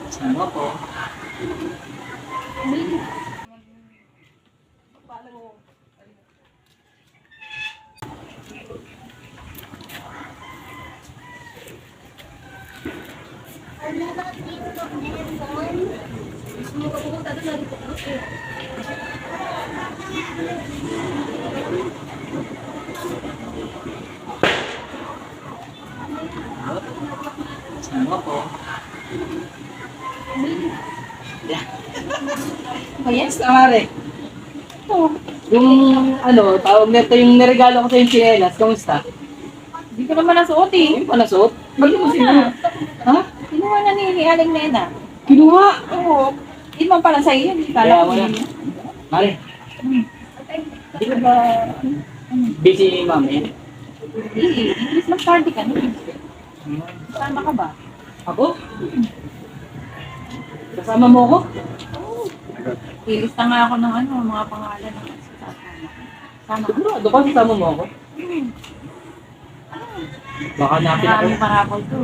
Sama po. Sama po. Ayan. Kamari. Yung ano, tawag nito yung niregalo ko sa yung chinelas, kamusta? Hindi ko naman nasuot eh. Yung panasuot? Bakit mo sinuot? Ha? Kinuha na ni Aling Nena. Kinuha? Oo. Hindi man pala sa'yo yun. Kaya Kala ko wala. yun. Mari, di ka ba busy mami? Hindi. Christmas party ka. Sama ka ba? Ako? Kasama mo ako? Ilista nga ako ng ano, mga pangalan ng sasama. Sama ka. Sigurado ka, kasama mo ako? Baka hanapin ako. Maraming parapol to.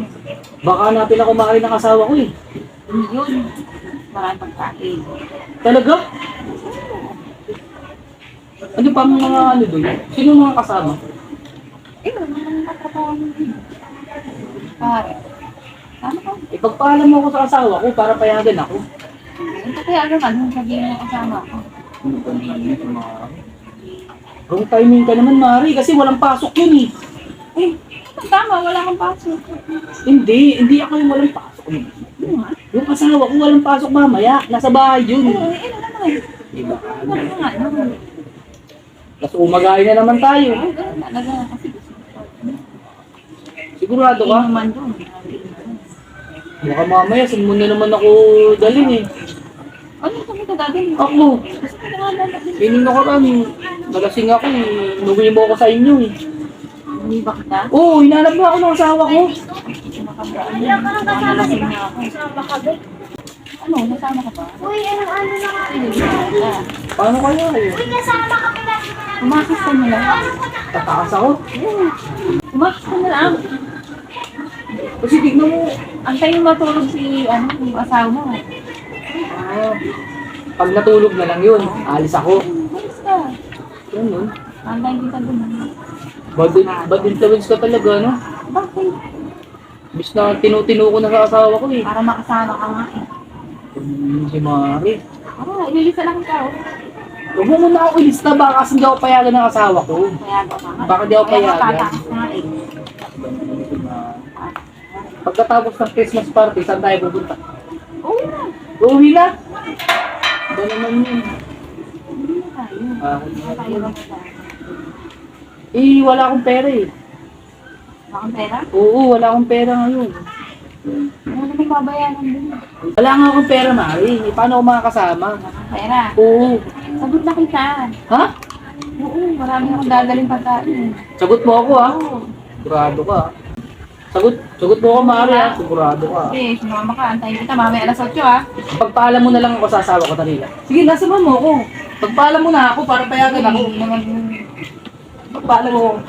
Baka hanapin ako makain ng asawa ko eh. Yun. Maraming pagkain. Talaga? Ano pa mga ano doon? Sino mga kasama? Eh, wala naman katrabaho mo din. Pare. Sama ka. Ipagpaalam mo ako sa asawa ko para payagan ako. Ito kaya ano, sabihin mo kasama ko. Ano ba naman Mari? Wrong timing ka naman, Mari, kasi walang pasok yun eh. Eh, tama, wala kang pasok. Hindi ako yung walang pasok. Yung asawa ko walang pasok mamaya, nasa bahay yun. Eh, ano naman? Diba? Ano nga, ano? Tapos umagain na naman tayo. Ay, ganun talaga kasi Sigurado hindi ka? naman doon. Baka mamaya, saan mo na naman ako dalhin eh. Ano kami ka gagawin? Ako, Gusto ko na nga lalabas. pining ako kami. Nalasing ako eh. Nuwi mo ako sa inyo eh. Hindi ba kita? Oo, hinanap mo ako ng asawa ko. Wala ka nang kasama, di ba? Kasama ka ba? Ano, nasama ka ba? Uy, anong ano na nga? Paano kaya eh? Uy, kasama kami na. Umakis ka na lang. Tatakas ako. Umakis ka na lang. Kasi tignan mo. Antayin matulog si, ano, yung asawa mo. Ah, pag natulog na lang yun, alis ako. Umakis ka. Ganun. Antayin kita dun. Bad influence ka talaga, no? Bakit? Bis na tinutino ko na sa asawa ko eh. Para makasama ka nga eh. Si Mari. Ah, ililisa lang ka. Oh. Huwag mo muna ako ilista baka kasi hindi ako payagan ng asawa ko. Kaya ka nga. Baka di ako Kaya payagan. matatakas nga eh. Pagkatapos ng Christmas party, saan tayo pupunta? Oo na. Uwi na! Ba naman yun? Hindi na tayo. Ah, Tayo lang tayo. eh, wala akong pera eh. Wala kang pera? Oo, wala akong pera ngayon. Ano naman babayaran din? Wala nga akong pera, Mari. Eh, paano ako makakasama? Wala kang pera. Oo. Sagot na kita. Ha? Oo, marami akong dadaling pagkain. Sagot mo ako ha? Oo. Sigurado ka. Sagot mo ako, Mari ha? Sigurado ka. Sige, sumama ka. Antayin kita. Mamaya alas 8 ah. Pagpaalam mo na lang ako sa asawa ko, Tanila. Sige, nasa mo ako. Pagpaalam mo na ako para payagan ako. Hindi naman. Pagpaalam mo ako.